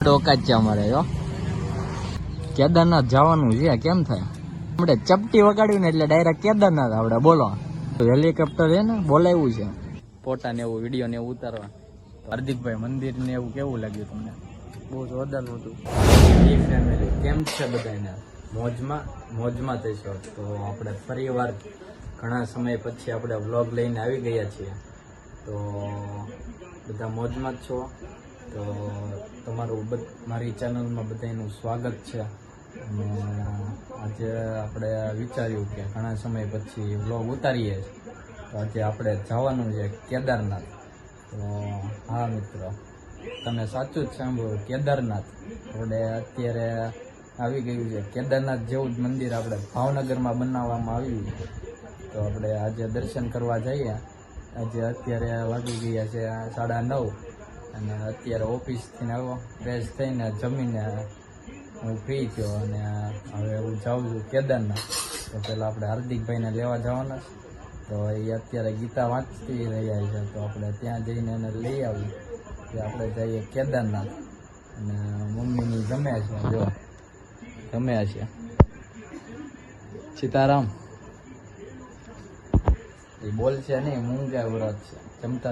ટોકા જ છે અમારે જો કેદારનાથ જવાનું છે કેમ થાય આપણે ચપટી વગાડ્યું ને એટલે ડાયરેક્ટ કેદારનાથ આપણે બોલો હેલિકોપ્ટર છે ને બોલાવ્યું છે ફોટા ને એવું વિડીયો ને એવું ઉતારવા હાર્દિકભાઈ મંદિર ને એવું કેવું લાગ્યું તમને? બહુ જોરદાર હતું. ફેમિલી કેમ છે બધાને? મોજમાં થશો તો આપણે ફરીવાર ઘણા સમય પછી આપણે વ્લોગ લઈને આવી ગયા છીએ તો બધા મોજમાં જ છો તો તમારું મારી ચેનલમાં બધાનું સ્વાગત છે અને આજે આપણે વિચાર્યું કે ઘણા સમય પછી વ્લોગ ઉતારીએ તો આજે આપણે જવાનું છે કેદારનાથ. તો હા મિત્રો, તમે સાચું જ સાંભળ્યું, કેદારનાથ આપણે અત્યારે આવી ગયું છે. કેદારનાથ જેવું જ મંદિર આપણે ભાવનગરમાં બનાવવામાં આવ્યું છે તો આપણે આજે દર્શન કરવા જઈએ. આજે અત્યારે વાગી ગયા છે 9:30 અને અત્યારે ઓફિસથી આવ્યો, ફ્રેશ થઈને જમીને હું ફ્રી થયો અને હવે હું જાઉં છું કેદારનાથ. તો પહેલાં આપણે હાર્દિકભાઈને લેવા જવાના તો એ અત્યારે ગીતા વાંચતી રહ્યા છે તો આપણે ત્યાં જઈને એને લઈ આવીએ કે આપણે જઈએ કેદારનાથ. અને મમ્મીની જમે છે, જો જમે છે. સીતારામ એ બોલશે નહીં, મૂંગા વ્રત છે,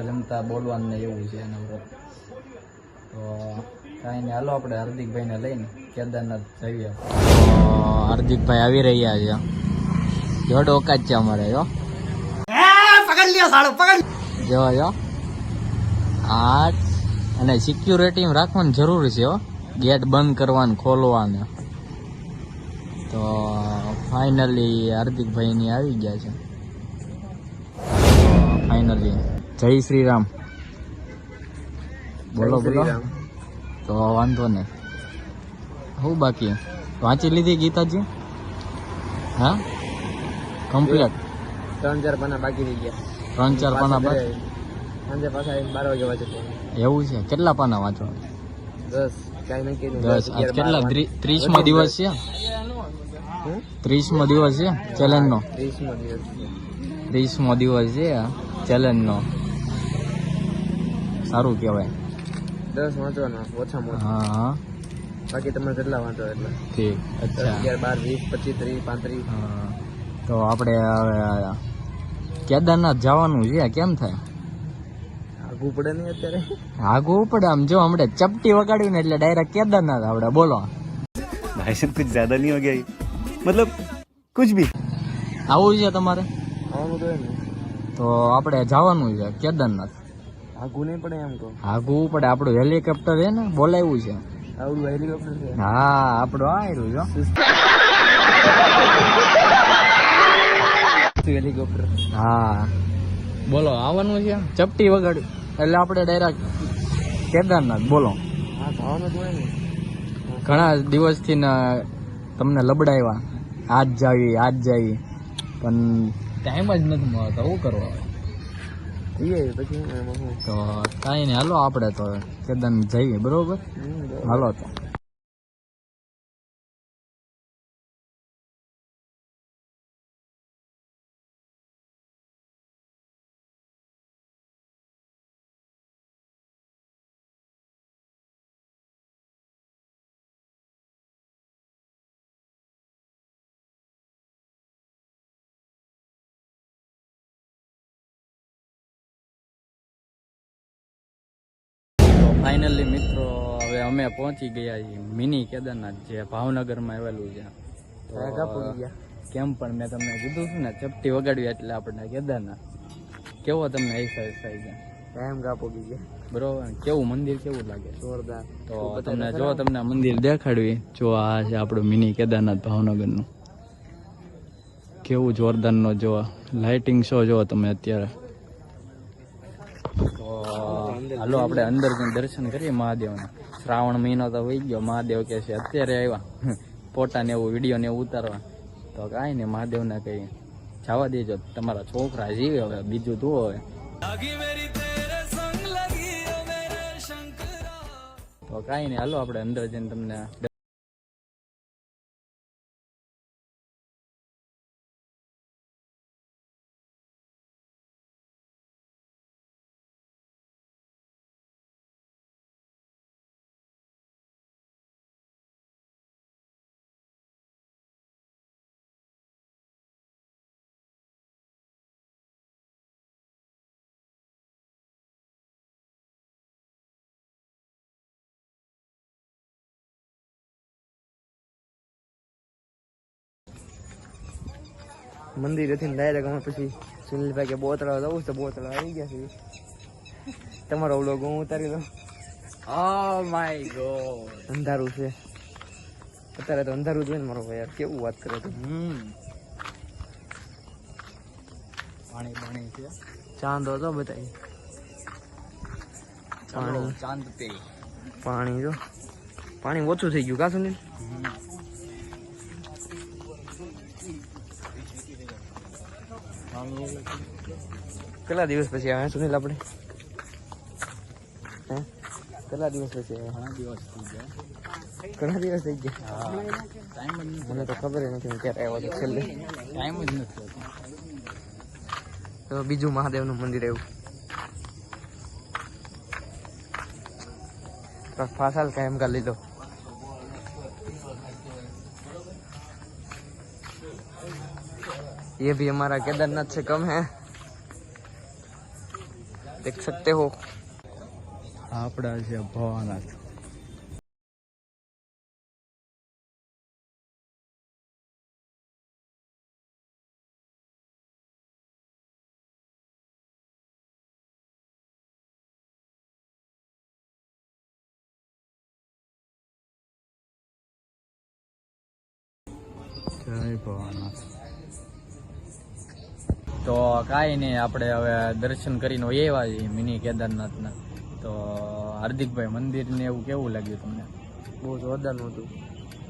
જમતા બોલવાનું એવું છે એનું વ્રત. તો કાંઈ નહીં, હાલો આપણે હાર્દિકભાઈને લઈને કેદારનાથ જઈએ. હાર્દિકભાઈ આવી રહ્યા છે, જો ડોકા જ છે અમારે જો પકડ લ્યો સાળો પકડ જો આ અને સિક્યુરિટી રાખવાની જરૂર છે હો, ગેટ બંધ કરવાનું ખોલવાનું. તો ફાઇનલી હાર્દિકભાઈની આવી ગયા છે. ફાઇનલી જય શ્રી રામ બોલો. તો વાંધો નહીં. હું બાકી વાંચી લીધી ગીતાજી? હા, કમ્પ્લીટ. 3-4 પાના બાકી રહી ગયા. 3-4 પાના બાકી. સાંજે પાછા 12 વાગે વાંચે. એવું છે? કેટલા પાના વાંચવા? 10. કાંઈ નક્કી નહીં. 10. આજ કેટલા 30મો દિવસ છે? 30મો દિવસ છે ચેલેન્જનો. 30મો દિવસ છે ચેલેન્જનો. સારું કહેવાય. 10 વાંચવાના ઓછામાં ઓછા. હા, બાકી તમે કેટલા વાંચો એટલે ઠીક. અચ્છા, 11, 12, 20, 25, 30, 35. હા. તો આપણે હવે કેદારનાથ જવાનું છે કેમ થાય? આગું પડે નહીં અત્યારે. આગું પડે આમ જો હમણાં ચપટી વગાડ્યું ને એટલે ડાયરેક્ટ કેદારનાથ આપણે બોલો. भाई साहब कुछ ज्यादा नहीं हो गया ये? मतलब कुछ भी. આવું છે તમારે? આવવાનું તો એમ તો આપણે જવાનું છે કેદારનાથ. આગું નહીં પડે એમ કહો. આગું પડે, આપણું હેલિકોપ્ટર છે ને બોલાવ્યું છે. આવડું હેલિકોપ્ટર છે? હા, આપણું આયરું જો હેલિકોપ્ટર. હા બોલો, આવવાનું છે ચપટી વગાડ્યું એટલે આપણે ડાયરેક્ટ કેદારનાથ બોલો. હા, જવાનું તો એમ. ઘણા દિવસથી તમને લબડાવ્યા, આજ જાવી પણ ટાઈમ જ નથી મળતો. શું કરવા? પછી તો કાંઈ નહીં, હાલો આપણે તો કેદારનાથ જઈએ. બરોબર, હાલો તો. ફાઇનલી મિત્રો, હવે અમે પહોંચી ગયા છીએ મિની કેદારનાથ, જે ભાવનગરમાં આવેલું છે. કેમ પણ મેં તમને કીધું છું ને, ચપટી વગાડવી એટલે આપણને કેદારનાથ. કેવો તમને અહેસાસ થાય છે? ટાઈમ કાપો ગયા. બરોબર, કેવું મંદિર કેવું લાગે? જોરદાર. તો તમને મંદિર દેખાડવી. જો આ છે આપણું મિની કેદારનાથ ભાવનગરનું. કેવું જોરદારનો જો લાઇટિંગ શો જો તમે અત્યારે. તો હાલો આપણે અંદર જઈને દર્શન કરીએ મહાદેવના. શ્રાવણ મહિનો તો વહી ગયો, મહાદેવ કે છે અત્યારે આવ્યા ફોટા ને એવું વિડીયો ને એવું ઉતારવા. તો કાંઈ નહીં, મહાદેવને કંઈ જવા દેજો, તમારા છોકરા જીવે હવે, બીજું તું હવે. તો કાંઈ નહીં, હાલો આપણે અંદર જઈને તમને મંદિરેથી ડાયરેક્ટ અમે પછી સુનિલભાઈ કે બોતળા જવું છે, બોતળા આવી ગયા છે. તમારો વ્લોગ હું ઉતારી દઉં. Oh my God. અંધારું છે અત્યારે, તો અંધારું જ હોય ને મારો ભાઈ. યાર કેવું વાત કરે તું. પાણી પાણી છે. ચાંદ હતો બતાવી. પાણી ચાંદ પે. પાણી જો પાણી ઓછું થઈ ગયું કા સુનિલ? કેટલા દિવસ પછી આવ્યા સુનિલ આપણે? હે કેટલા દિવસ પછી આવ્યા? ઘણા દિવસ થઈ ગયા. ઘણા દિવસ થઈ ગયા. ટાઈમ જ નથી. મને તો ખબર નથી હું ક્યારે આવ્યો હતો છેલ્લે. ટાઈમ જ નથી. તો બીજું મહાદેવનું મંદિર આવ્યું. ફાસાલ કાયમ કા લીધો. ये भी हमारा केदारनाथ से कम है, देख सकते हो. આપણા છે ભવાનાથ. જય ભવાનાથ. તો કાંઈ નહીં, આપણે હવે દર્શન કરીને એવા છીએ મિની કેદારનાથના. તો હાર્દિકભાઈ, મંદિરને એવું કેવું લાગ્યું તમને? બહુ જોરદારનું હતું,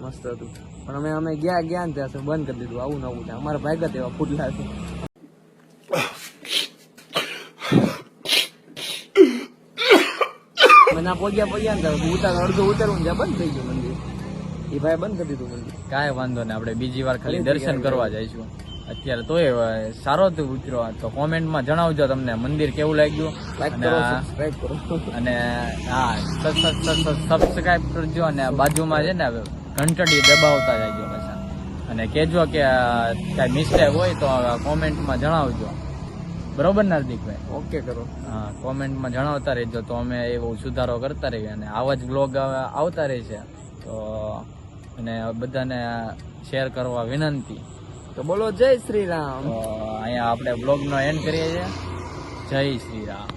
મસ્ત હતું. પણ અમે ગયા ને ત્યાં બંધ કરી દીધું. આવું નવું છે અમારા ભાગ્યા તેવા ફૂટલા છે. ના પગ્યા ને અડધું ઉતરવું ત્યાં બંધ થઈ ગયું મંદિર. એ ભાઈ બંધ કરી દીધું મંદિર. કાંઈ વાંધો નહીં, આપણે બીજી વાર ખાલી દર્શન કરવા જઈશું. અત્યારે તોય સારો તો ઉતરો. તો કોમેન્ટમાં જણાવજો તમને મંદિર કેવું લાગ્યું. લાઈક કરો, સબસ્ક્રાઇબ કરો. અને હા, સબસ્ક્રાઇબ કરજો. અને બાજુમાં છે ને ઘંટડી દબાવતા જજો પાછા. અને કહેજો કે કાંઈ મિસ્ટેક હોય તો કોમેન્ટમાં જણાવજો. બરોબર ને હાર્દિકભાઈ? ઓકે કરો. હા, કોમેન્ટમાં જણાવતા રહેજો તો અમે એવો સુધારો કરતા રહીએ. અને આવા જ બ્લોગ આવતા રહેશે. તો અને બધાને શેર કરવા વિનંતી. તો બોલો જય શ્રી રામ. તો અહીંયા આપણે બ્લોગનો એન્ડ કરીએ છીએ. જય શ્રી રામ.